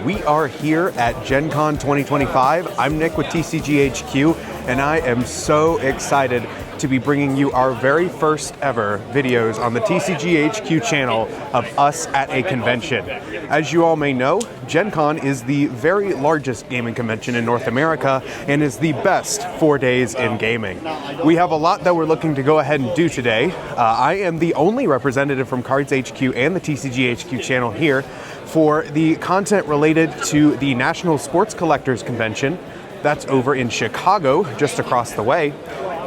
we are here at Gen Con 2025. I'm Nick with TCG HQ, and I am so excited to be bringing you our very first ever videos on the TCG HQ channel of us at a convention. As you all may know, Gen Con is the very largest gaming convention in North America and is the best 4 days in gaming. We have a lot that we're looking to go ahead and do today. I am the only representative from Cards HQ and the TCG HQ channel here for the content related to the National Sports Collectors Convention. That's over in Chicago, just across the way.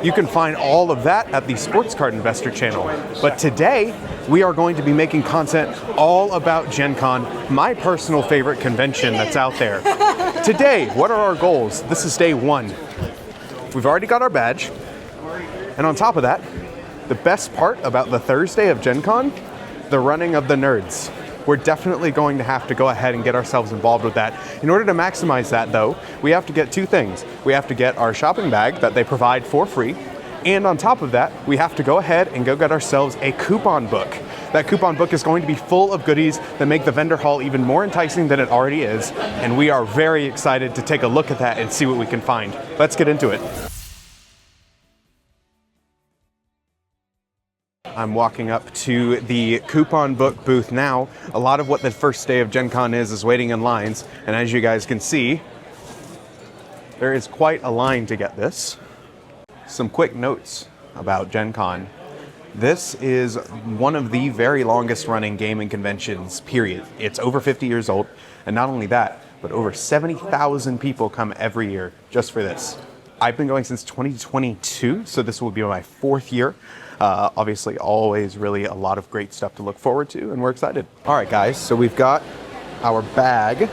You can find all of that at the Sports Card Investor channel. But today, we are going to be making content all about Gen Con, my personal favorite convention that's out there. Today, what are our goals? This is day one. We've already got our badge. And on top of that, the best part about the Thursday of Gen Con, the running of the nerds. We're definitely going to have to go ahead and get ourselves involved with that. In order to maximize that though, we have to get two things. We have to get our shopping bag that they provide for free, and on top of that, we have to go ahead and go get ourselves a coupon book. That coupon book is going to be full of goodies that make the vendor hall even more enticing than it already is, and we are very excited to take a look at that and see what we can find. Let's get into it. I'm walking up to the coupon book booth now. A lot of what the first day of Gen Con is waiting in lines. And as you guys can see, there is quite a line to get this. Some quick notes about Gen Con. This is one of the very longest running gaming conventions, period. It's over 50 years old. And not only that, but over 70,000 people come every year just for this. I've been going since 2022, so this will be my fourth year. Obviously, always really a lot of great stuff to look forward to, and we're excited. All right, guys, so we've got our bag.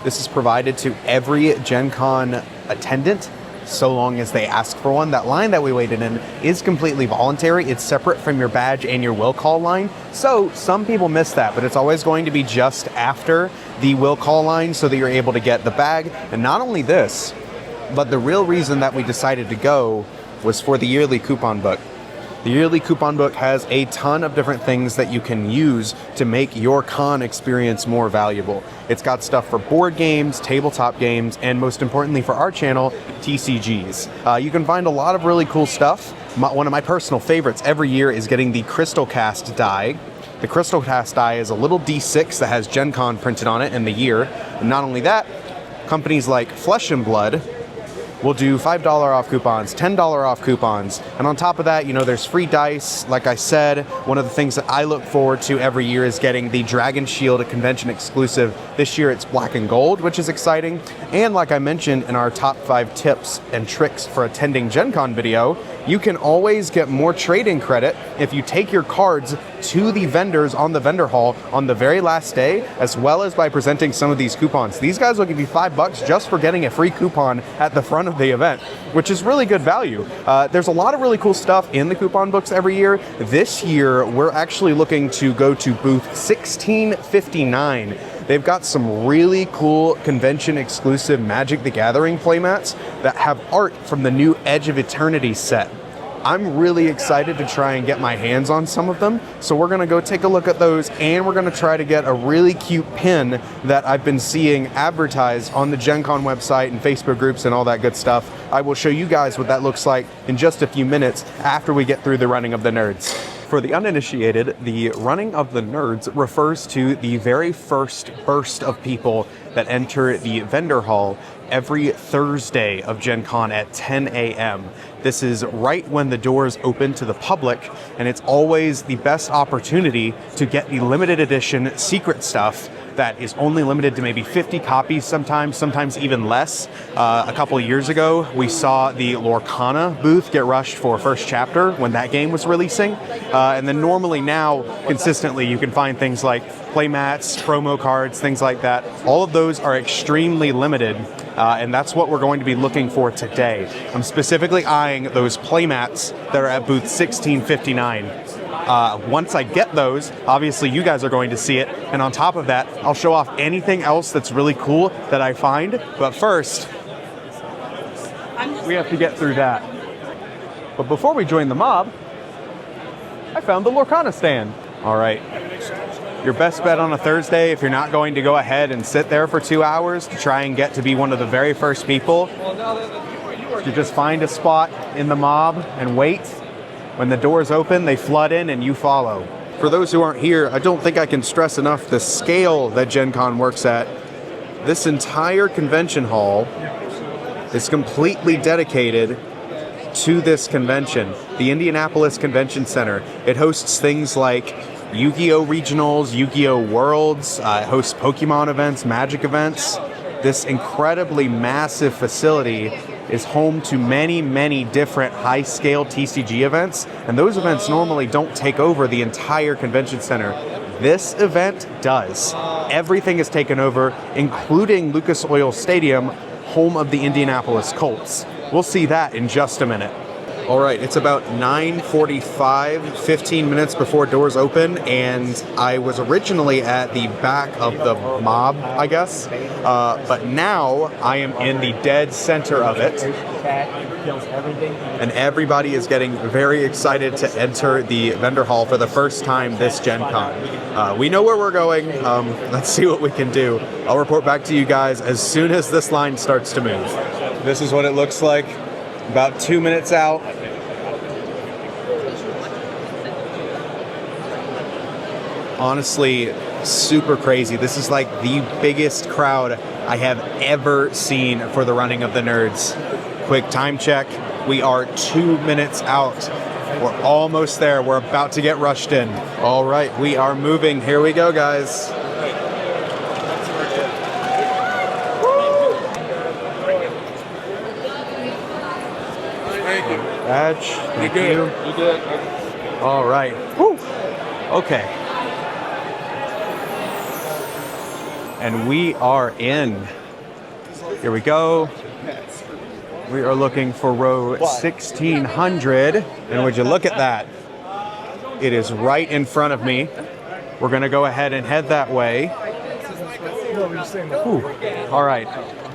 This is provided to every Gen Con attendant, so long as they ask for one. That line that we waited in is completely voluntary. It's separate from your badge and your will call line. So some people miss that, but it's always going to be just after the will call line so that you're able to get the bag. And not only this, but the real reason that we decided to go was for the yearly coupon book. The yearly coupon book has a ton of different things that you can use to make your con experience more valuable. It's got stuff for board games, tabletop games, and most importantly for our channel, TCGs. You can find a lot of really cool stuff. One of my personal favorites every year is getting the Crystal Cast die. The Crystal Cast die is a little D6 that has Gen Con printed on it in the year. And not only that, companies like Flesh and Blood we'll do $5 off coupons, $10 off coupons. And on top of that, you know, there's free dice. Like I said, one of the things that I look forward to every year is getting the Dragon Shield, a convention exclusive. This year it's black and gold, which is exciting. And like I mentioned in our top 5 tips and tricks for attending Gen Con video, you can always get more trading credit if you take your cards to the vendors on the vendor hall on the very last day, as well as by presenting some of these coupons. These guys will give you $5 just for getting a free coupon at the front of the event, which is really good value. There's a lot of really cool stuff in the coupon books every year. This year, we're actually looking to go to booth 1659. They've got some really cool convention exclusive Magic the Gathering playmats that have art from the new Edge of Eternity set. I'm really excited to try and get my hands on some of them. So we're gonna go take a look at those, and we're gonna try to get a really cute pin that I've been seeing advertised on the Gen Con website and Facebook groups and all that good stuff. I will show you guys what that looks like in just a few minutes after we get through the running of the nerds. For the uninitiated, the running of the nerds refers to the very first burst of people that enter the vendor hall every Thursday of Gen Con at 10 a.m. This is right when the doors open to the public, and it's always the best opportunity to get the limited edition secret stuff that is only limited to maybe 50 copies sometimes even less. A couple of years ago, we saw the Lorcana booth get rushed for first chapter when that game was releasing. And then normally now, consistently, you can find things like playmats, promo cards, things like that. All of those are extremely limited, and that's what we're going to be looking for today. I'm specifically eyeing those playmats that are at booth 1659. Once I get those, obviously you guys are going to see it, and on top of that, I'll show off anything else that's really cool that I find. But first, we have to get through that. But before we join the mob, I found the Lorcana stand. All right, Your best bet on a Thursday, if you're not going to go ahead and sit there for 2 hours to try and get to be one of the very first people, you just find a spot in the mob and wait. When the doors open, they flood in and you follow. For those who aren't here, I don't think I can stress enough the scale that Gen Con works at. This entire convention hall is completely dedicated to this convention. The Indianapolis Convention Center. It hosts things like Yu-Gi-Oh! Regionals, Yu-Gi-Oh! Worlds, it hosts Pokémon events, Magic events. This incredibly massive facility is home to many, many different high-scale TCG events, and those events normally don't take over the entire convention center. This event does. Everything is taken over, including Lucas Oil Stadium, home of the Indianapolis Colts. We'll see that in just a minute. All right, it's about 9:45, 15 minutes before doors open, and I was originally at the back of the mob, I guess, but now I am in the dead center of it, and everybody is getting very excited to enter the vendor hall for the first time this Gen Con. We know where we're going. Let's see what we can do. I'll report back to you guys as soon as this line starts to move. This is what it looks like. About 2 minutes out. Honestly, super crazy. This is like the biggest crowd I have ever seen for the running of the Nerds. Quick time check. We are 2 minutes out. We're almost there. We're about to get rushed in. All right, we are moving. Here we go, guys. Badge. Thank you. You good. All right. Woo. Okay. And we are in. Here we go. We are looking for row 1600. And would you look at that? It is right in front of me. We're going to go ahead and head that way. Whew. All right.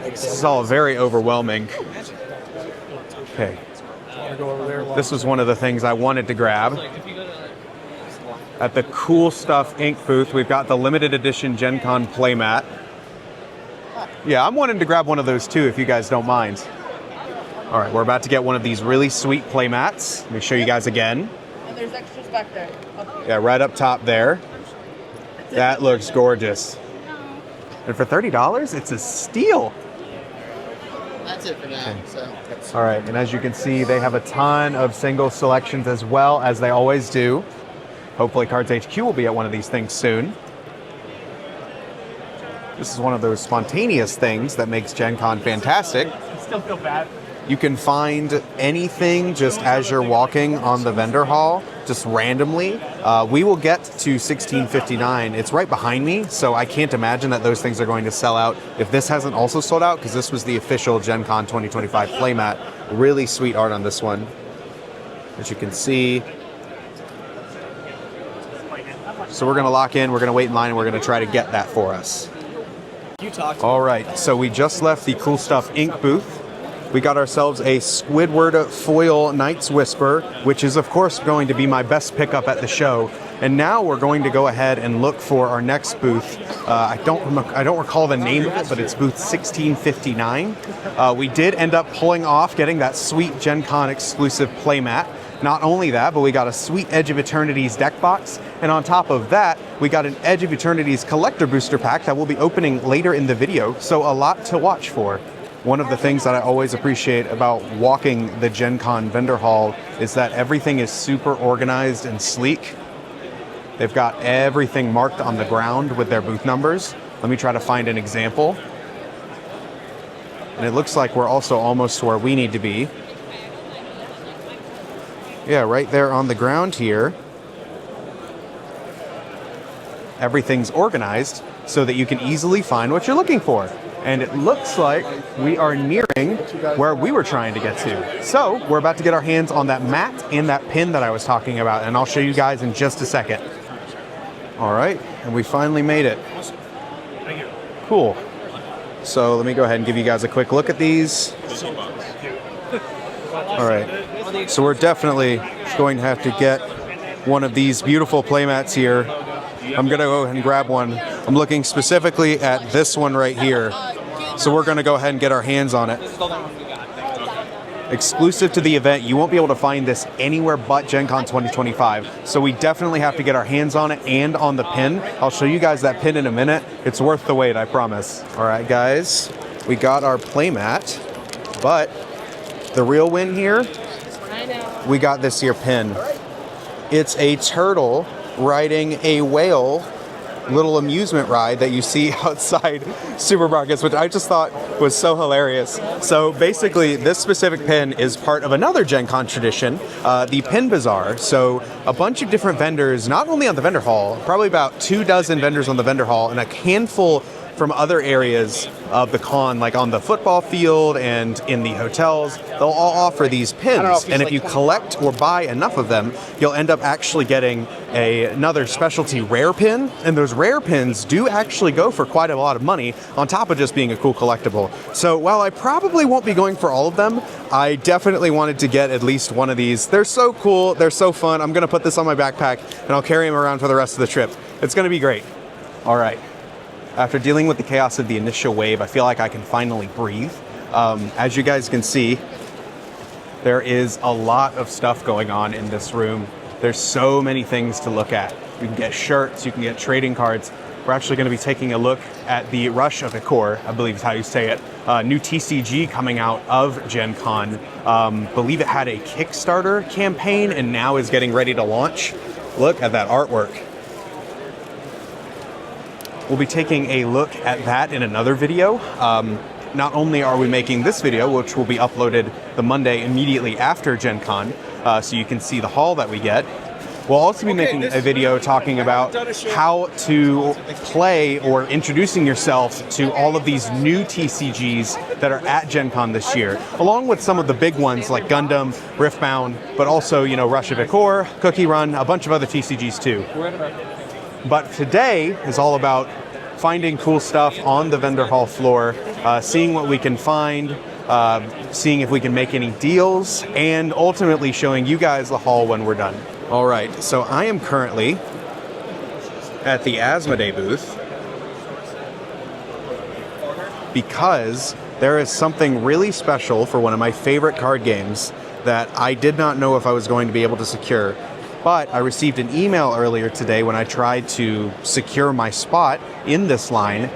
This is all very overwhelming. Okay. This was one of the things I wanted to grab. At the Cool Stuff Inc. booth, we've got the limited edition Gen Con playmat. Yeah, I'm wanting to grab one of those too, if you guys don't mind. All right, we're about to get one of these really sweet playmats. Let me show you guys again. And there's extras back there. Yeah, right up top there. That looks gorgeous. And for $30, it's a steal. That's it for now. Okay. So. All right, and as you can see, they have a ton of single selections as well, as they always do. Hopefully Cards HQ will be at one of these things soon. This is one of those spontaneous things that makes Gen Con fantastic. I still feel bad. You can find anything just as you're walking on the vendor hall, just randomly. We will get to 1659. It's right behind me, so I can't imagine that those things are going to sell out if this hasn't also sold out, because this was the official Gen Con 2025 playmat. Really sweet art on this one, as you can see. So we're going to lock in, we're going to wait in line, and we're going to try to get that for us. All right, so we just left the Cool Stuff Inc. booth. We got ourselves a Squidward foil Knight's Whisper, which is of course going to be my best pickup at the show. And now we're going to go ahead and look for our next booth. I don't recall the name of it, but it's booth 1659. We did end up pulling off getting that sweet Gen Con exclusive playmat. Not only that, but we got a sweet Edge of Eternity's deck box, and on top of that, we got an Edge of Eternity's collector booster pack that will be opening later in the video, so a lot to watch for. One of the things that I always appreciate about walking the Gen Con vendor hall is that everything is super organized and sleek. They've got everything marked on the ground with their booth numbers. Let me try to find an example. And it looks like we're also almost to where we need to be. Yeah, right there on the ground here. Everything's organized so that you can easily find what you're looking for. And it looks like we are nearing where we were trying to get to. So we're about to get our hands on that mat and that pin that I was talking about, and I'll show you guys in just a second. All right, and we finally made it. Thank you. Cool. So let me go ahead and give you guys a quick look at these. All right, so we're definitely going to have to get one of these beautiful playmats here I'm gonna go ahead and grab one. I'm looking specifically at this one right here. So we're gonna go ahead and get our hands on it. Exclusive to the event, you won't be able to find this anywhere but Gen Con 2025. So we definitely have to get our hands on it and on the pin. I'll show you guys that pin in a minute. It's worth the wait, I promise. All right, guys, we got our playmat, but the real win here, we got this here pin. It's a turtle riding a whale little amusement ride that you see outside supermarkets, which I just thought was so hilarious. So basically, this specific pin is part of another Gen Con tradition, the Pin Bazaar. So a bunch of different vendors, not only on the vendor hall, probably about 24 vendors on the vendor hall, and a handful from other areas of the con, like on the football field and in the hotels. They'll all offer these pins, and if you collect or buy enough of them, you'll end up actually getting another specialty rare pin, and those rare pins do actually go for quite a lot of money on top of just being a cool collectible. So while I probably won't be going for all of them, I definitely wanted to get at least one of these. They're so cool, they're so fun. I'm gonna put this on my backpack and I'll carry them around for the rest of the trip. It's gonna be great. All right. After dealing with the chaos of the initial wave, I feel like I can finally breathe. As you guys can see, there is a lot of stuff going on in this room. There's so many things to look at. You can get shirts, you can get trading cards. We're actually going to be taking a look at the Rush of Icor, I believe is how you say it. New TCG coming out of Gen Con. Believe it had a Kickstarter campaign and now is getting ready to launch. Look at that artwork. We'll be taking a look at that in another video. Not only are we making this video, which will be uploaded the Monday immediately after Gen Con, so you can see the haul that we get, we'll also be making a video talking about how to play or introducing yourself to all of these new TCGs that are at Gen Con this year, along with some of the big ones like Gundam, Riftbound, but also, you know, Rush of Icor, Cookie Run, a bunch of other TCGs too. But today is all about finding cool stuff on the vendor hall floor, seeing what we can find, seeing if we can make any deals, and ultimately showing you guys the haul when we're done. All right, so I am currently at the Asmodee booth because there is something really special for one of my favorite card games that I did not know if I was going to be able to secure. But I received an email earlier today when I tried to secure my spot in this line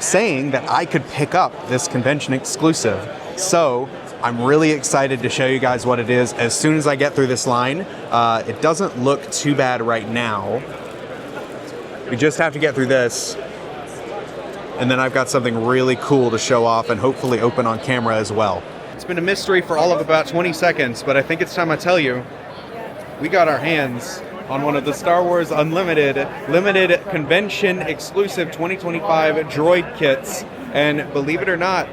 saying that I could pick up this convention exclusive. So I'm really excited to show you guys what it is as soon as I get through this line. It doesn't look too bad right now. We just have to get through this. And then I've got something really cool to show off and hopefully open on camera as well. It's been a mystery for all of about 20 seconds, but I think it's time I tell you. We got our hands on one of the Star Wars Unlimited limited convention exclusive 2025 droid kits. And believe it or not,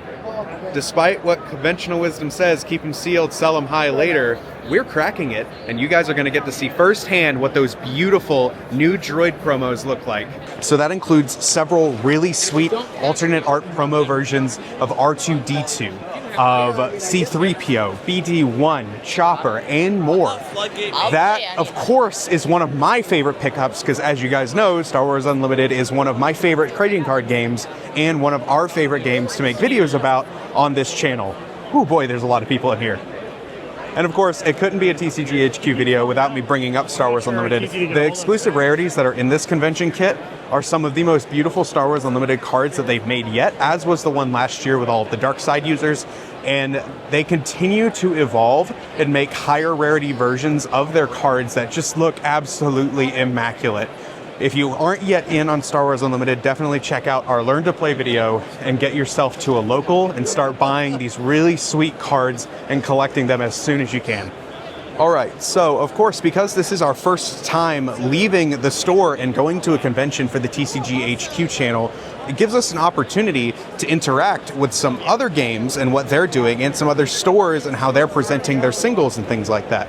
despite what conventional wisdom says, keep them sealed, sell them high later, we're cracking it. And you guys are going to get to see firsthand what those beautiful new droid promos look like. So that includes several really sweet alternate art promo versions of R2-D2. Of C-3PO, BD-1, Chopper, and more. That, of course, is one of my favorite pickups because, as you guys know, Star Wars Unlimited is one of my favorite trading card games and one of our favorite games to make videos about on this channel. Oh boy, there's a lot of people in here. And of course, it couldn't be a TCG HQ video without me bringing up Star Wars Unlimited. The exclusive rarities that are in this convention kit are some of the most beautiful Star Wars Unlimited cards that they've made yet, as was the one last year with all of the dark side users. And they continue to evolve and make higher rarity versions of their cards that just look absolutely immaculate. If you aren't yet in on Star Wars Unlimited, definitely check out our Learn to Play video and get yourself to a local and start buying these really sweet cards and collecting them as soon as you can. All right, so of course, because this is our first time leaving the store and going to a convention for the TCG HQ channel, it gives us an opportunity to interact with some other games and what they're doing and some other stores and how they're presenting their singles and things like that.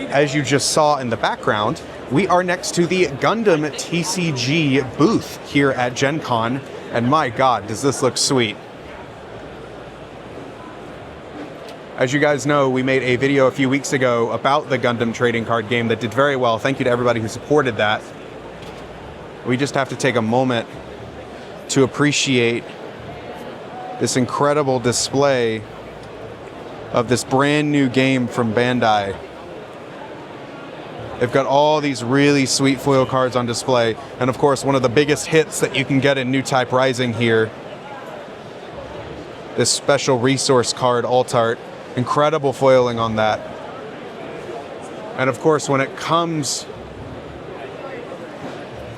As you just saw in the background, we are next to the Gundam TCG booth here at Gen Con, and my God, does this look sweet. As you guys know, we made a video a few weeks ago about the Gundam trading card game that did very well. Thank you to everybody who supported that. we just have to take a moment to appreciate this incredible display of this brand new game from Bandai. They've got all these really sweet foil cards on display. And of course, one of the biggest hits that you can get in New Type Rising here, this special resource card, Alt Art. Incredible foiling on that. And of course, when it comes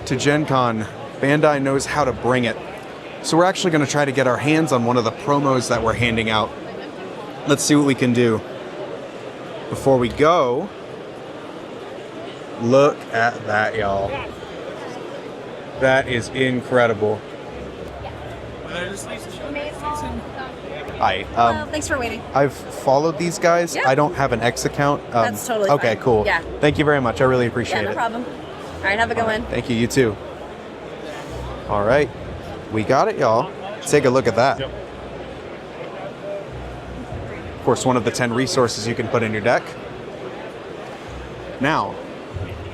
to Gen Con, Bandai knows how to bring it. So we're actually going to try to get our hands on one of the promos that we're handing out. Let's see what we can do. Before we go, look at that, y'all. That is incredible. Hi. Hello, thanks for waiting. I've followed these guys. Yeah. I don't have an X account. That's totally okay, fine. cool. Yeah. Thank you very much. I really appreciate Yeah, no it. problem. All right, have a good one. Thank you. You too. All right. We got it, y'all. Take a look at that. Of course, one of the 10 resources you can put in your deck. Now,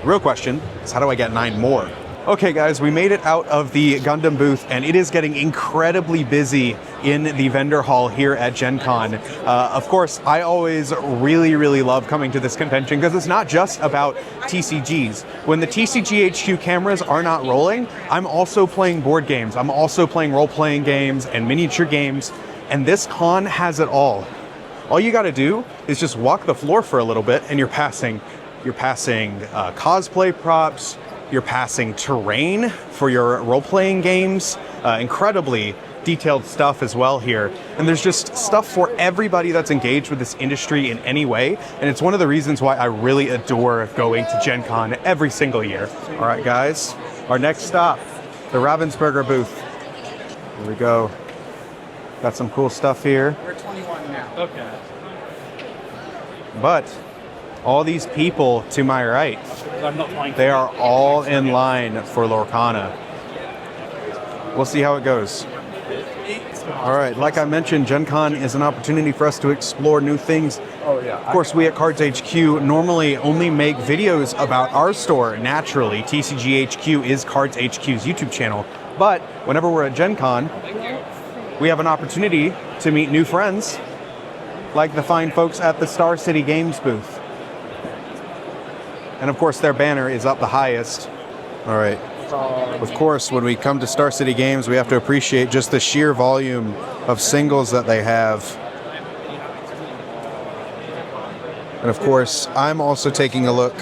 the real question is, how do I get 9 more? Okay, guys, we made it out of the Gundam booth, and it is getting incredibly busy in the vendor hall here at Gen Con. Of course, I always really love coming to this convention because it's not just about TCGs. When the TCG HQ cameras are not rolling, I'm also playing board games. I'm also playing role-playing games and miniature games, and this con has it all. All you gotta do is just walk the floor for a little bit, and you're passing cosplay props, you're passing terrain for your role-playing games, incredibly detailed stuff as well here. And there's just stuff for everybody that's engaged with this industry in any way. And it's one of the reasons why I really adore going to Gen Con every single year. All right, guys, our next stop, the Ravensburger booth. Here we go. Got some cool stuff here. We're 21 now. Okay. But all these people to my right, I'm not playing. they are all in line for Lorcana. We'll see how it goes. All right, like I mentioned, Gen Con is an opportunity for us to explore new things. Oh, yeah. Of course, we at Cards HQ normally only make videos about our store, naturally. TCG HQ is Cards HQ's YouTube channel. But whenever we're at Gen Con, we have an opportunity to meet new friends, like the fine folks at the Star City Games booth. And of course, their banner is up the highest. All right. Of course, when we come to Star City Games, we have to appreciate just the sheer volume of singles that they have. And of course, I'm also taking a look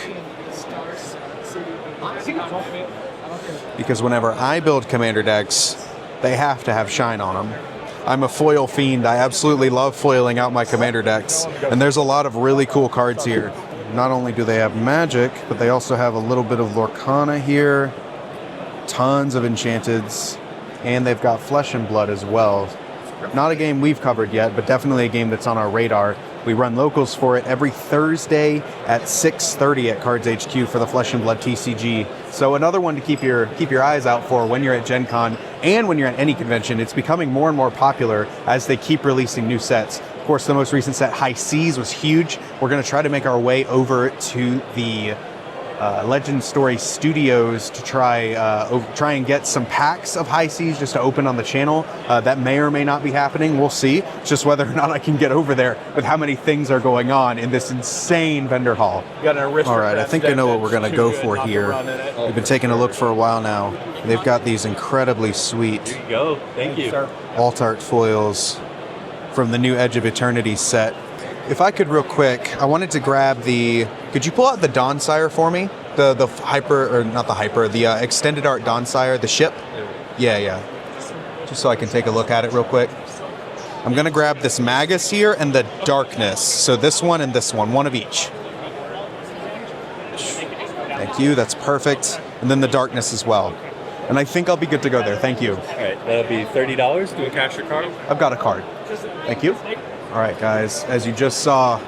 because whenever I build commander decks, they have to have shine on them. I'm a foil fiend. I absolutely love foiling out my commander decks. And there's a lot of really cool cards here. Not only do they have magic, but they also have a little bit of Lorcana here, tons of enchanteds, and they've got Flesh and Blood as well. Not a game we've covered yet, but definitely a game that's on our radar. We run locals for it every Thursday at 6:30 at Cards HQ for the Flesh and Blood TCG. So another one to keep your eyes out for when you're at Gen Con and when you're at any convention. It's becoming more and more popular as they keep releasing new sets. Of course, the most recent set, High Seas, was huge. We're going to try to make our way over to the Legend Story Studios to try and get some packs of High Seas just to open on the channel. That may or may not be happening. We'll see. It's just whether or not I can get over there with how many things are going on in this insane vendor hall. All right, I think I know what we're going to go for here. We've been taking a look for a while now. They've got these incredibly sweet Here you go. Thank you. Alt Art foils from the new Edge of Eternity set. If I could real quick, I wanted to grab could you pull out the Dawn-Sire for me? The hyper, or not the hyper, the extended art Dawn-Sire, the ship? Yeah. Just so I can take a look at it real quick. I'm gonna grab this Magus here and the Darkness. So this one and this one of each. Thank you, that's perfect. And then the Darkness as well. And I think I'll be good to go there, thank you. All right, that'll be $30. Do a cash or card? I've got a card. Thank you. All right, guys, as you just saw,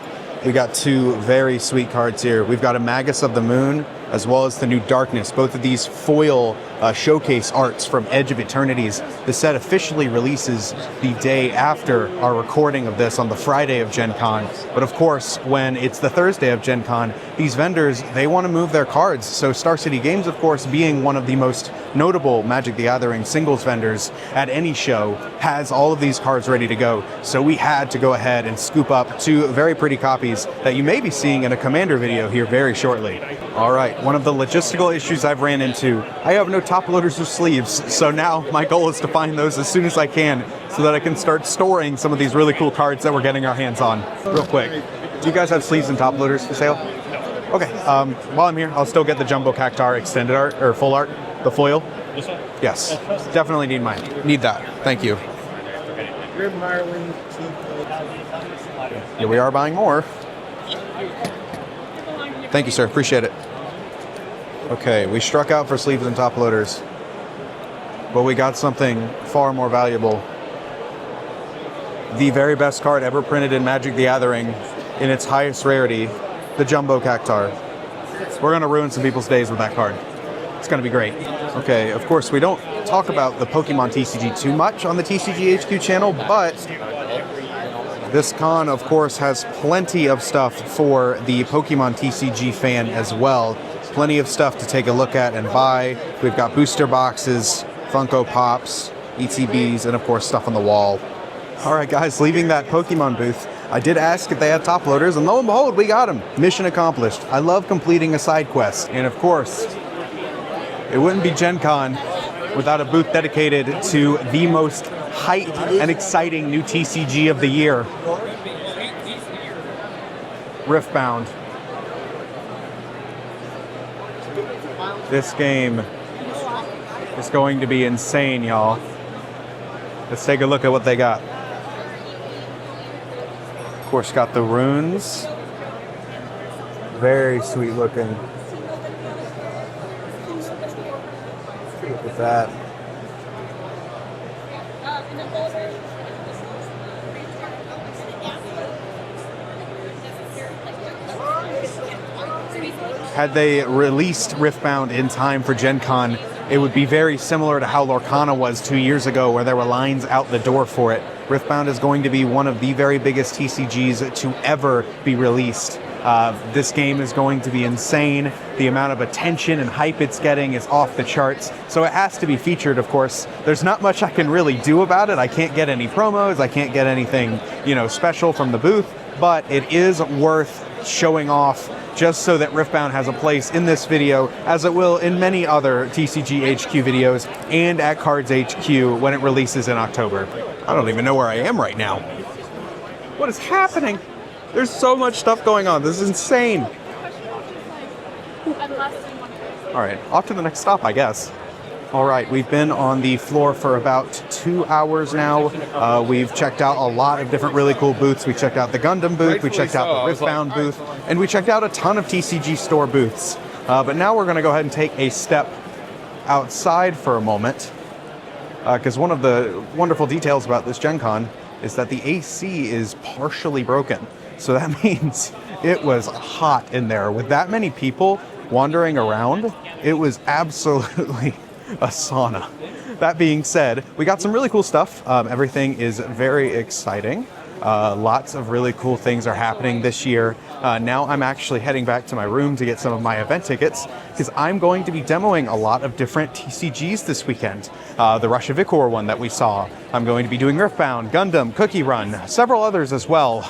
we got 2 very sweet cards here. We've got a Magus of the Moon, as well as the new Darkness. Both of these foil showcase arts from Edge of Eternities. The set officially releases the day after our recording of this on the Friday of Gen Con. But of course, when it's the Thursday of Gen Con, these vendors, they want to move their cards. So Star City Games, of course, being one of the most notable Magic the Gathering singles vendors at any show, has all of these cards ready to go. So we had to go ahead and scoop up 2 very pretty copies that you may be seeing in a Commander video here very shortly. All right, one of the logistical issues I've ran into, I have no top loaders or sleeves, so now my goal is to find those as soon as I can so that I can start storing some of these really cool cards that we're getting our hands on. Real quick, do you guys have sleeves and top loaders for sale? Okay, while I'm here, I'll still get the Jumbo Cactar extended art, or full art, the foil. Yes, definitely need mine. Need that, thank you. Here we are buying more. Thank you, sir, appreciate it. Okay, we struck out for sleeves and top loaders, but we got something far more valuable. The very best card ever printed in Magic the Gathering in its highest rarity, the Jumbo Cactar. We're gonna ruin some people's days with that card. It's gonna be great. Okay, of course, we don't talk about the Pokemon TCG too much on the TCG HQ channel, but this con, of course, has plenty of stuff for the Pokemon TCG fan as well. Plenty of stuff to take a look at and buy. We've got booster boxes, Funko Pops, ETBs, and of course stuff on the wall. All right, guys, leaving that Pokemon booth, I did ask if they had top loaders, and lo and behold, we got them. Mission accomplished. I love completing a side quest. And of course, it wouldn't be Gen Con without a booth dedicated to the most hype and exciting new TCG of the year, Riftbound. This game is going to be insane, y'all. Let's take a look at what they got. Of course, got the runes. Very sweet looking. Look at that. Had they released Riftbound in time for Gen Con, it would be very similar to how Lorcana was 2 years ago, where there were lines out the door for it. Riftbound is going to be one of the very biggest TCGs to ever be released. This game is going to be insane. The amount of attention and hype it's getting is off the charts. So it has to be featured, of course. There's not much I can really do about it. I can't get any promos. I can't get anything, special from the booth. But it is worth showing off just so that Riftbound has a place in this video, as it will in many other TCG HQ videos and at Cards HQ when it releases in October. I don't even know where I am right now. What is happening? There's so much stuff going on. This is insane. All right, off to the next stop, I guess. All right, we've been on the floor for about 2 hours now. We've checked out a lot of different really cool booths. We checked out the Gundam booth, we checked out the Riftbound booth, and we checked out a ton of TCG store booths. But now we're gonna go ahead and take a step outside for a moment, because one of the wonderful details about this Gen Con is that the AC is partially broken. So that means it was hot in there. With that many people wandering around, it was absolutely a sauna. That being said, we got some really cool stuff. Everything is very exciting. Lots of really cool things are happening this year. Now I'm actually heading back to my room to get some of my event tickets, because I'm going to be demoing a lot of different TCGs this weekend. The Russia Vikor one that we saw. I'm going to be doing Riftbound, Gundam, Cookie Run, several others as well.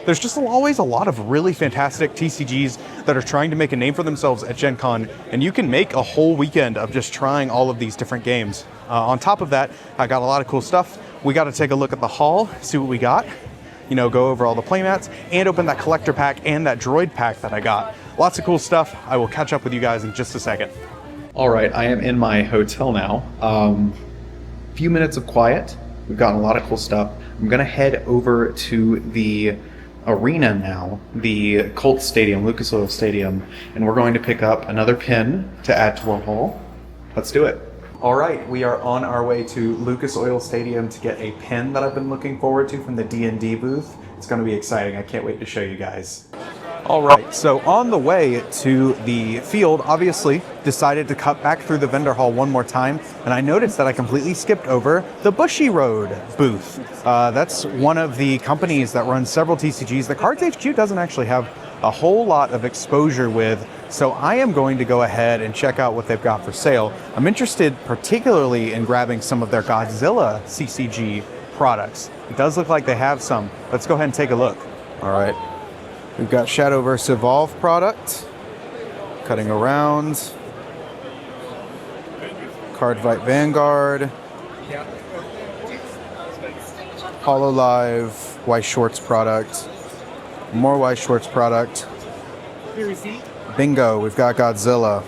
There's just always a lot of really fantastic TCGs that are trying to make a name for themselves at Gen Con, and you can make a whole weekend of just trying all of these different games. On top of that, I got a lot of cool stuff. We got to take a look at the hall, see what we got, go over all the playmats, and open that collector pack and that droid pack that I got. Lots of cool stuff. I will catch up with you guys in just a second. All right, I am in my hotel now. Few minutes of quiet. We've gotten a lot of cool stuff. I'm gonna head over to the arena now, the Colt Stadium, Lucas Oil Stadium, and we're going to pick up another pin to add to our haul. Let's do it. All right, we are on our way to Lucas Oil Stadium to get a pin that I've been looking forward to from the D&D booth. It's going to be exciting. I can't wait to show you guys. All right, so on the way to the field, obviously decided to cut back through the vendor hall one more time, and I noticed that I completely skipped over the Bushiroad booth. That's one of the companies that runs several TCGs that Cards HQ doesn't actually have a whole lot of exposure with, so I am going to go ahead and check out what they've got for sale. I'm interested particularly in grabbing some of their Godzilla CCG products. It does look like they have some. Let's go ahead and take a look. All right. We've got Shadowverse Evolve product, cutting around, Cardfight Vanguard, Hololive, Weiss Schwartz product, more Weiss Schwartz product. Bingo, we've got Godzilla.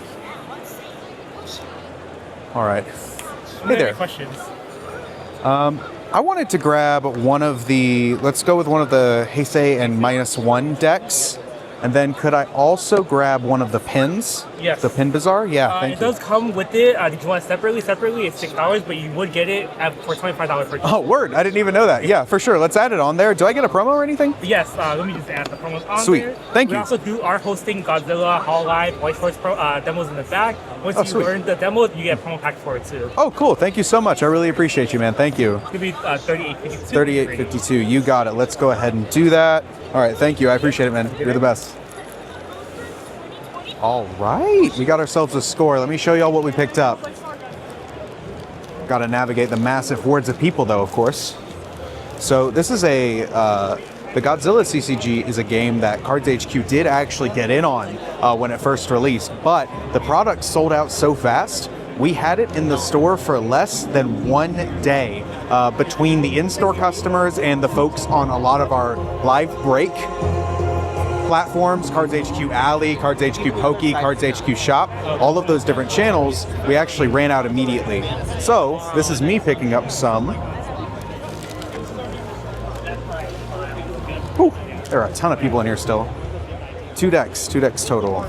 All right. Hey there. Questions? I wanted to grab one of the, let's go with one of the Heisei and -1 decks. And then could I also grab one of the pins? Yes. The Pin Bazaar? Yeah, thank It you. does come with it. Did you want it separately? Separately, it's $6, but you would get it for $25 per. Oh, word. I didn't even know that. Yeah, for sure. Let's add it on there. Do I get a promo or anything? Yes, let me just add the promos on Sweet. there. Thank you. We also are hosting Godzilla, Hololive, Weiss Schwartz demos in the back. Once you sweet. learn the demo, you get a promo pack for it too. Oh, cool. Thank you so much. I really appreciate you, man. Thank you. It's going to be $38.52. $38.52. You got it. Let's go ahead and do that. All right. Thank you. I appreciate it, man. You're the best. All right. We got ourselves a score. Let me show y'all what we picked up. Got to navigate the massive hordes of people, though, of course. So this is the Godzilla CCG is a game that Cards HQ did actually get in on when it first released, but the product sold out so fast, we had it in the store for less than 1 day between the in-store customers and the folks on a lot of our live break platforms, Cards HQ Alley, Cards HQ Pokey, Cards HQ Shop, all of those different channels, we actually ran out immediately. So this is me picking up some. Whew, there are a ton of people in here still. Two decks total.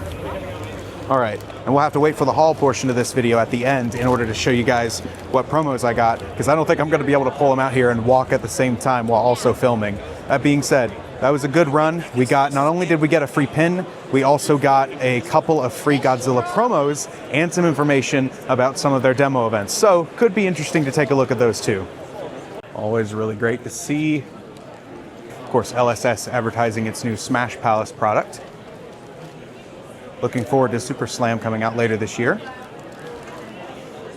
All right, and we'll have to wait for the haul portion of this video at the end in order to show you guys what promos I got, because I don't think I'm going to be able to pull them out here and walk at the same time while also filming. That being said, that was a good run. We got, not only did we get a free pin, we also got a couple of free Godzilla promos and some information about some of their demo events. So could be interesting to take a look at those too. Always really great to see. Of course, LSS advertising its new Smash Palace product. Looking forward to Super Slam coming out later this year.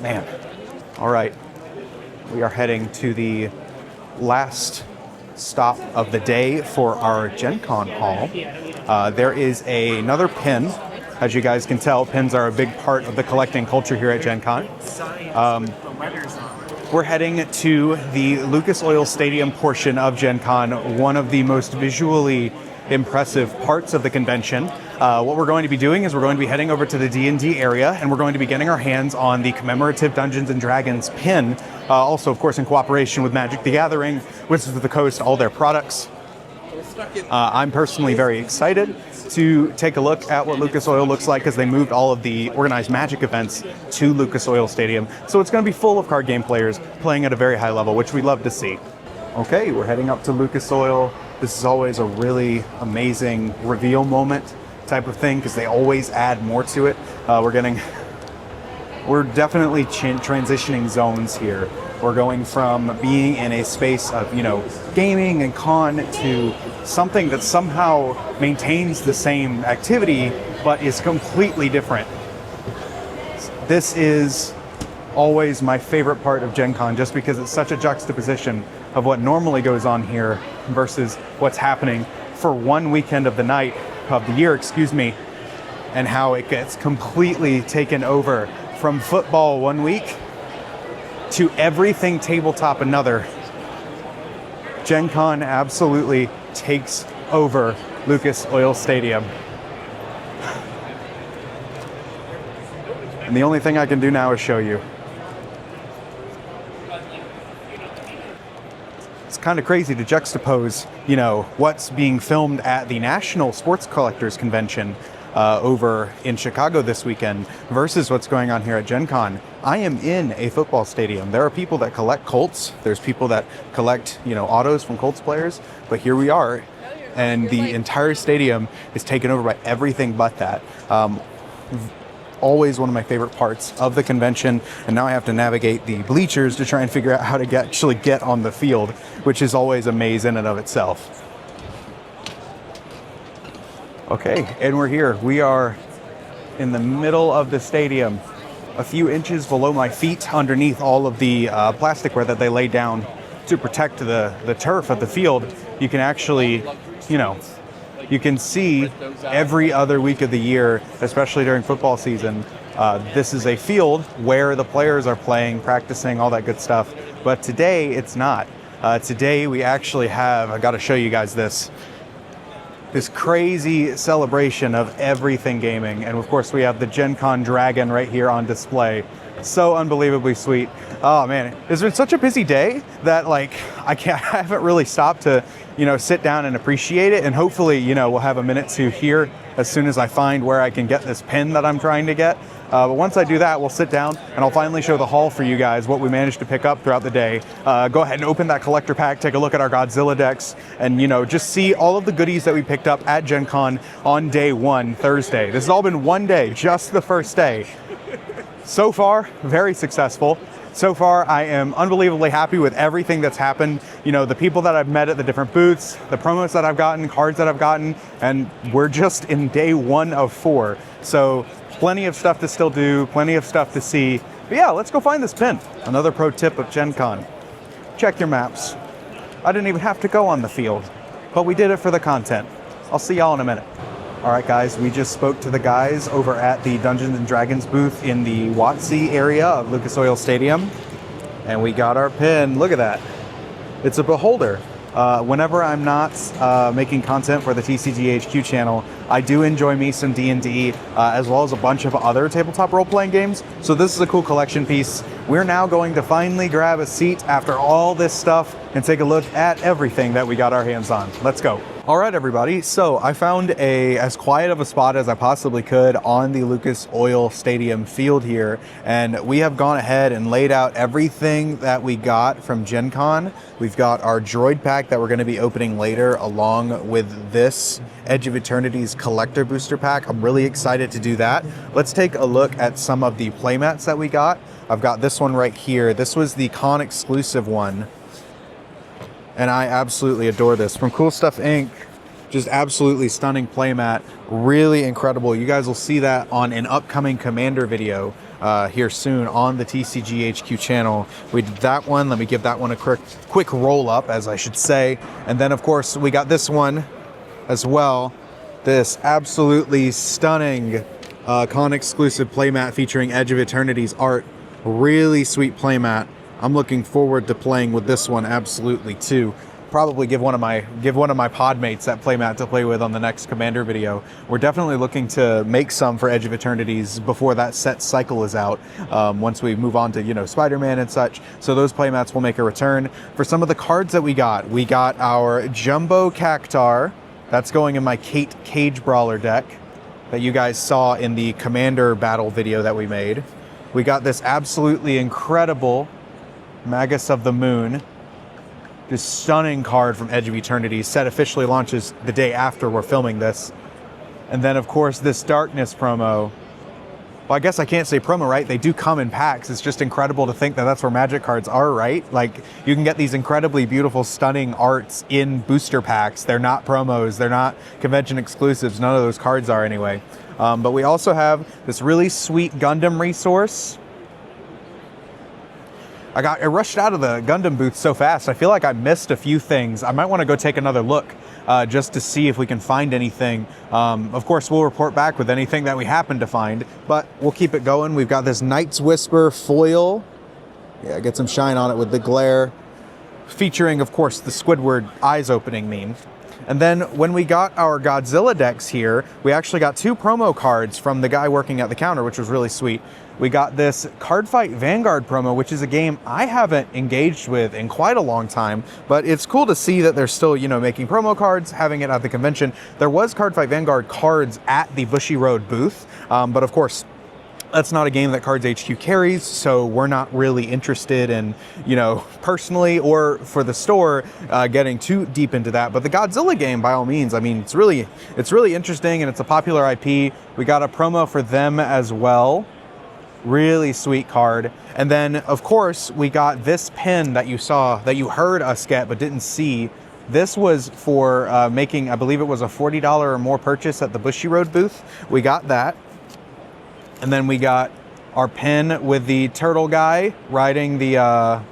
Man. All right. We are heading to the last stop of the day for our Gen Con haul. There is another pin. As you guys can tell, pins are a big part of the collecting culture here at Gen Con. We're heading to the Lucas Oil Stadium portion of Gen Con, one of the most visually impressive parts of the convention. What we're going to be doing is we're going to be heading over to the D&D area, and we're going to be getting our hands on the commemorative Dungeons & Dragons pin, also, of course, in cooperation with Magic the Gathering, Wizards of the Coast, all their products. I'm personally very excited to take a look at what Lucas Oil looks like, because they moved all of the organized Magic events to Lucas Oil Stadium. So it's going to be full of card game players playing at a very high level, which we'd love to see. Okay, we're heading up to Lucas Oil. This is always a really amazing reveal moment type of thing, because they always add more to it. We're definitely transitioning zones here. We're going from being in a space of, gaming and con to something that somehow maintains the same activity, but is completely different. This is always my favorite part of Gen Con, just because it's such a juxtaposition of what normally goes on here versus what's happening for one weekend of the year, and how it gets completely taken over from football one week to everything tabletop another. Gen Con absolutely takes over Lucas Oil Stadium. And the only thing I can do now is show you. It's kind of crazy to juxtapose, what's being filmed at the National Sports Collectors Convention over in Chicago this weekend versus what's going on here at Gen Con. I am in a football stadium. There are people that collect Colts. There's people that collect, autos from Colts players. But here we are and the entire stadium is taken over by everything but that. Always one of my favorite parts of the convention, and now I have to navigate the bleachers to try and figure out how to actually get on the field, which is always a maze in and of itself. Okay, and we're here. We are in the middle of the stadium, a few inches below my feet, underneath all of the plasticware that they laid down to protect the turf of the field. You can actually, you can see every other week of the year, especially during football season, this is a field where the players are playing, practicing, all that good stuff. But today, it's not. Today, we actually have, I got to show you guys this crazy celebration of everything gaming. And of course, we have the Gen Con Dragon right here on display. So unbelievably sweet. Oh man, it's been such a busy day that I haven't really stopped to, sit down and appreciate it. And hopefully, we'll have a minute to here as soon as I find where I can get this pin that I'm trying to get. But once I do that, we'll sit down and I'll finally show the haul for you guys, what we managed to pick up throughout the day. Go ahead and open that collector pack, take a look at our Godzilla decks, and just see all of the goodies that we picked up at Gen Con on day one, Thursday. This has all been one day, just the first day. So far, very successful. So far, I am unbelievably happy with everything that's happened. The people that I've met at the different booths, the promos that I've gotten, cards that I've gotten, and we're just in day 1 of 4. So plenty of stuff to still do, plenty of stuff to see. But yeah, let's go find this pin. Another pro tip of Gen Con. Check your maps. I didn't even have to go on the field, but we did it for the content. I'll see y'all in a minute. All right, guys, we just spoke to the guys over at the Dungeons and Dragons booth in the WotC area of Lucas Oil Stadium, and we got our pin. Look at that. It's a beholder. Whenever I'm not making content for the TCG HQ channel, I do enjoy me some D&D, as well as a bunch of other tabletop role-playing games. So this is a cool collection piece. We're now going to finally grab a seat after all this stuff and take a look at everything that we got our hands on. Let's go. All right, everybody. So I found as quiet of a spot as I possibly could on the Lucas Oil Stadium field here. And we have gone ahead and laid out everything that we got from Gen Con. We've got our droid pack that we're going to be opening later, along with this Edge of Eternity's collector booster pack. I'm really excited to do that. Let's take a look at some of the playmats that we got. I've got this one right here. This was the con exclusive one, and I absolutely adore this. From Cool Stuff Inc., just absolutely stunning playmat, really incredible. You guys will see that on an upcoming Commander video here soon on the TCG HQ channel. We did that one. Let me give that one a quick roll up, as I should say. And then of course we got this one as well. This absolutely stunning con exclusive playmat featuring Edge of Eternity's art. Really sweet playmat. I'm looking forward to playing with this one absolutely too. Probably give one of my pod mates that playmat to play with on the next Commander video. We're definitely looking to make some for Edge of Eternities before that set cycle is out, once we move on to Spider-Man and such. So those playmats will make a return. For some of the cards that we got our Jumbo Cactar. That's going in my Kate Cage Brawler deck that you guys saw in the Commander battle video that we made. We got this absolutely incredible Magus of the Moon. This stunning card from Edge of Eternity. Set officially launches the day after we're filming this. And then, of course, this Darkness promo. Well, I guess I can't say promo, right? They do come in packs. It's just incredible to think that that's where Magic cards are, right? You can get these incredibly beautiful, stunning arts in booster packs. They're not promos. They're not convention exclusives. None of those cards are anyway. But we also have this really sweet Gundam resource. I rushed out of the Gundam booth so fast. I feel like I missed a few things. I might want to go take another look just to see if we can find anything. Of course, we'll report back with anything that we happen to find, but we'll keep it going. We've got this Night's Whisper foil. Yeah, get some shine on it with the glare. Featuring, of course, the Squidward eyes opening meme. And then when we got our Godzilla decks here, we actually got 2 promo cards from the guy working at the counter, which was really sweet. We got this Cardfight Vanguard promo, which is a game I haven't engaged with in quite a long time, but it's cool to see that they're still, making promo cards, having it at the convention. There was Cardfight Vanguard cards at the Bushiroad booth, but of course, That's not a game that Cards HQ carries, so we're not really interested in, personally or for the store, getting too deep into that. But the Godzilla game, by all means, I mean, it's really interesting, and it's a popular IP. We got a promo for them as well. Really sweet card. And then, of course, we got this pin that you saw, that you heard us get but didn't see. This was for making, I believe it was a $40 or more purchase at the Bushiroad booth. We got that. And then we got our pin with the turtle guy riding the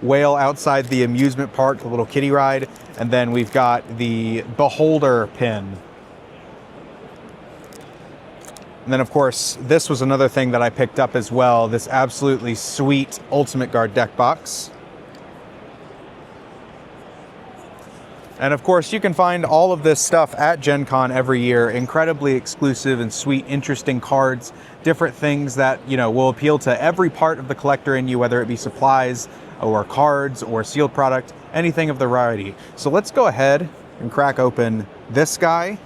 whale outside the amusement park, the little kiddie ride. And then we've got the beholder pin. And then, of course, this was another thing that I picked up as well, this absolutely sweet Ultimate Guard deck box. And of course, you can find all of this stuff at Gen Con every year. Incredibly exclusive and sweet, interesting cards, different things that, will appeal to every part of the collector in you, whether it be supplies or cards or sealed product, anything of the variety. So let's go ahead and crack open this guy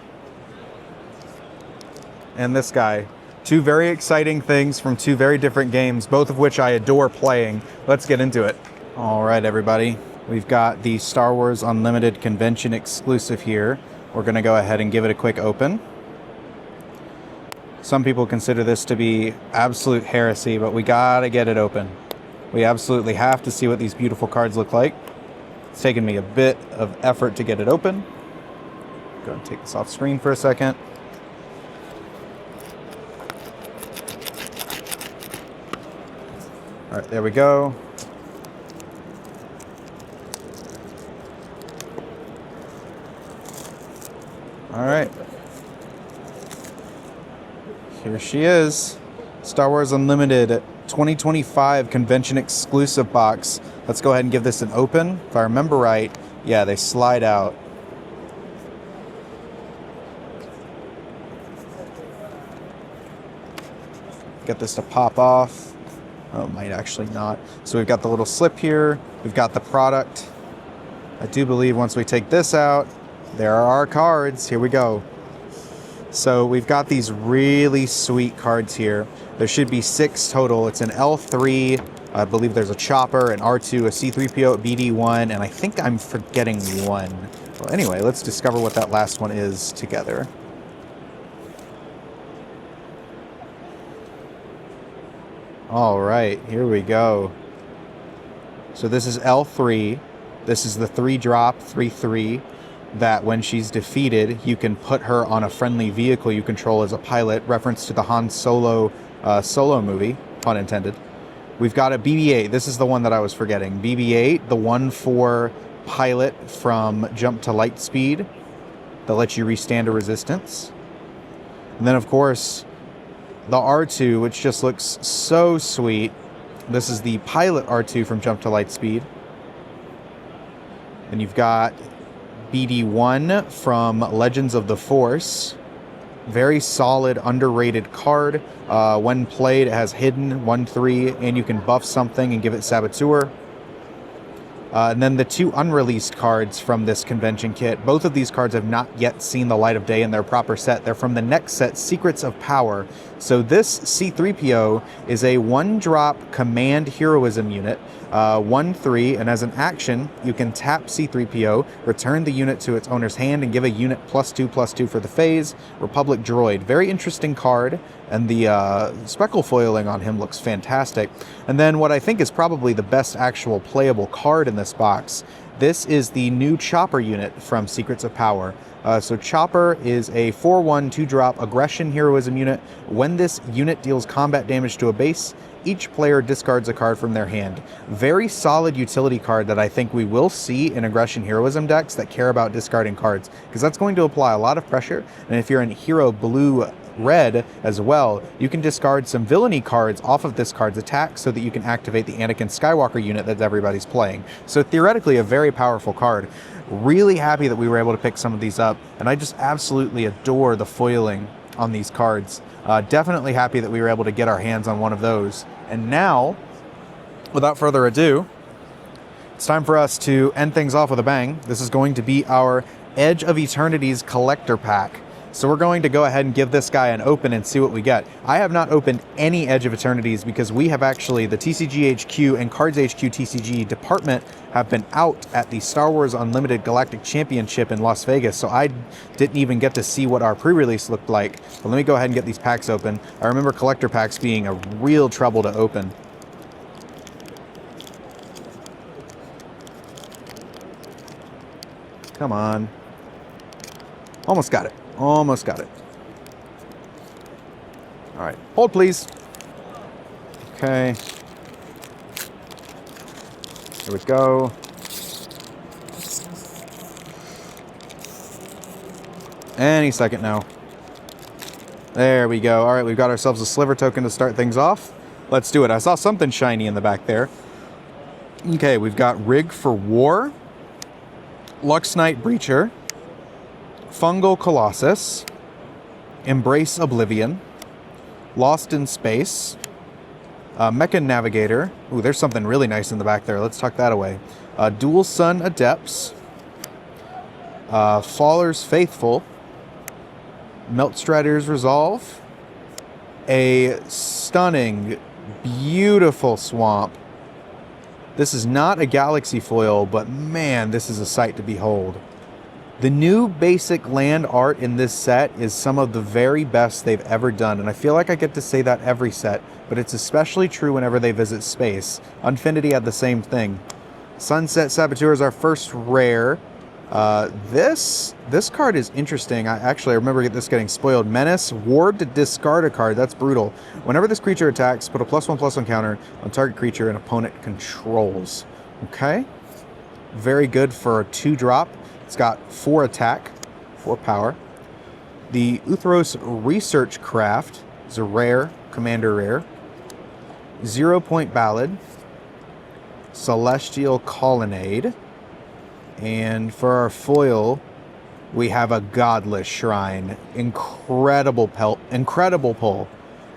and this guy. Two very exciting things from two very different games, both of which I adore playing. Let's get into it. All right, everybody. We've got the Star Wars Unlimited Convention exclusive here. We're going to go ahead and give it a quick open. Some people consider this to be absolute heresy, but we got to get it open. We absolutely have to see what these beautiful cards look like. It's taken me a bit of effort to get it open. Go and take this off screen for a second. All right, there we go. All right. Here she is. Star Wars Unlimited 2025 convention exclusive box. Let's go ahead and give this an open. If I remember right, yeah, they slide out. Get this to pop off. Oh, it might actually not. So we've got the little slip here. We've got the product. I do believe once we take this out, there are our cards. Here we go. So we've got these really sweet cards here. There should be 6 total. It's an L3. I believe there's a Chopper, an R2, a C3PO, a BD1, and I think I'm forgetting one. Well, anyway, let's discover what that last one is together. All right, here we go. So this is L3. This is the 3-drop, 3/3, that when she's defeated, you can put her on a friendly vehicle you control as a pilot, reference to the Han Solo Solo movie, pun intended. We've got a BB-8. This is the one that I was forgetting. BB-8, the one for pilot from Jump to Light Speed that lets you restand a resistance. And then, of course, the R2, which just looks so sweet. This is the pilot R2 from Jump to Light Speed. And you've got BD1 from Legends of the Force. Very solid, underrated card. When played, it has hidden 1/3, and you can buff something and give it Saboteur. And then the 2 unreleased cards from this convention kit. Both of these cards have not yet seen the light of day in their proper set. They're from the next set, Secrets of Power. So this C3PO is a 1-drop command heroism unit, 1/3, and as an action, you can tap C3PO, return the unit to its owner's hand, and give a unit +2/+2 for the phase. Republic Droid. Very interesting card, and the speckle foiling on him looks fantastic. And then what I think is probably the best actual playable card in this box. This is the new Chopper unit from Secrets of Power. So Chopper is a 4/1 2-drop aggression heroism unit. When this unit deals combat damage to a base, each player discards a card from their hand. Very solid utility card that I think we will see in aggression heroism decks that care about discarding cards, because that's going to apply a lot of pressure. And if you're in hero blue red as well, you can discard some villainy cards off of this card's attack so that you can activate the Anakin Skywalker unit that everybody's playing. So theoretically a very powerful card. Really happy that we were able to pick some of these up, and I just absolutely adore the foiling on these cards. Definitely happy that we were able to get our hands on one of those. And now, without further ado, it's time for us to end things off with a bang. This is going to be our Edge of Eternity's collector pack. So we're going to go ahead and give this guy an open and see what we get. I have not opened any Edge of Eternities because we have actually, the TCG HQ and Cards HQ TCG department have been out at the Star Wars Unlimited Galactic Championship in Las Vegas, so I didn't even get to see what our pre-release looked like. But let me go ahead and get these packs open. I remember collector packs being a real trouble to open. Come on. Almost got it. Almost got it. All right. Hold, please. Okay. Here we go. Any second now. There we go. All right, we've got ourselves a sliver token to start things off. Let's do it. I saw something shiny in the back there. Okay, we've got Rig for War, Lux Knight Breacher, Fungal Colossus, Embrace Oblivion, Lost in Space, Mechan Navigator. Ooh, there's something really nice in the back there. Let's tuck that away. Dual Sun Adepts, Faller's Faithful, Meltstrider's Resolve, a stunning, beautiful Swamp. This is not a Galaxy foil, but man, this is a sight to behold. The new basic land art in this set is some of the very best they've ever done, and I feel like I get to say that every set, but it's especially true whenever they visit space. Unfinity had the same thing. Sunset Saboteur is our first rare. This card is interesting. I remember this getting spoiled. Menace, ward to discard a card. That's brutal. Whenever this creature attacks, put a +1/+1 counter on target creature an opponent controls. Okay. Very good for a 2-drop. It's got 4 attack, 4 power. The Uthros Research Craft is a rare, commander rare. 0-point Ballad. Celestial Colonnade. And for our foil, we have a Godless Shrine. Incredible pull.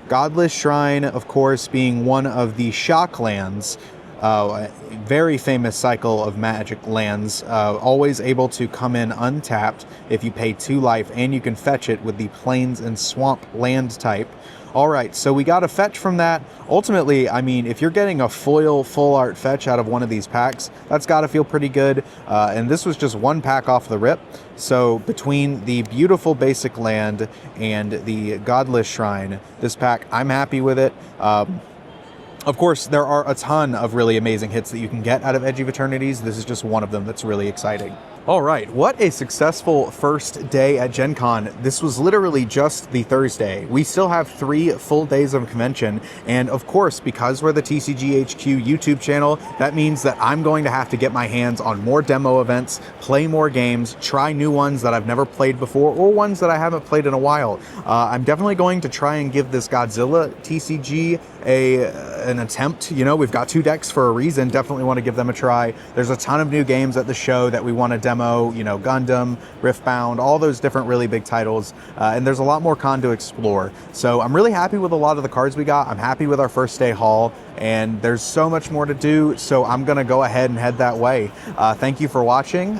Godless Shrine, of course, being one of the shock lands. Very famous cycle of Magic lands, always able to come in untapped if you pay 2 life, and you can fetch it with the Plains and Swamp land type. Alright, so we got a fetch from that. Ultimately, I mean, if you're getting a foil full art fetch out of one of these packs, that's got to feel pretty good. And this was just 1 pack off the rip. So between the beautiful basic land and the Godless Shrine, this pack, I'm happy with it. Of course, there are a ton of really amazing hits that you can get out of Edge of Eternities. This is just one of them that's really exciting. All right, what a successful first day at Gen Con. This was literally just the Thursday. We still have 3 full days of convention, and of course, because we're the TCG HQ YouTube channel, that means that I'm going to have to get my hands on more demo events, play more games, try new ones that I've never played before, or ones that I haven't played in a while. I'm definitely going to try and give this Godzilla TCG an attempt. You know, we've got 2 decks for a reason. Definitely want to give them a try. There's a ton of new games at the show that we want to demo, you know, Gundam, Riftbound, all those different really big titles, and there's a lot more con to explore. So I'm really happy with a lot of the cards we got. I'm happy with our first day haul, and there's so much more to do, so I'm gonna go ahead and head that way. Thank you for watching.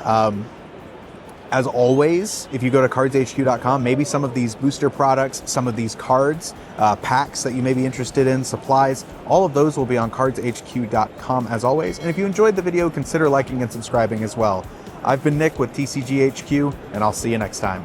As always, if you go to cardshq.com, maybe some of these booster products, some of these cards, packs that you may be interested in, supplies, all of those will be on cardshq.com as always. And if you enjoyed the video, consider liking and subscribing as well. I've been Nick with TCG HQ, and I'll see you next time.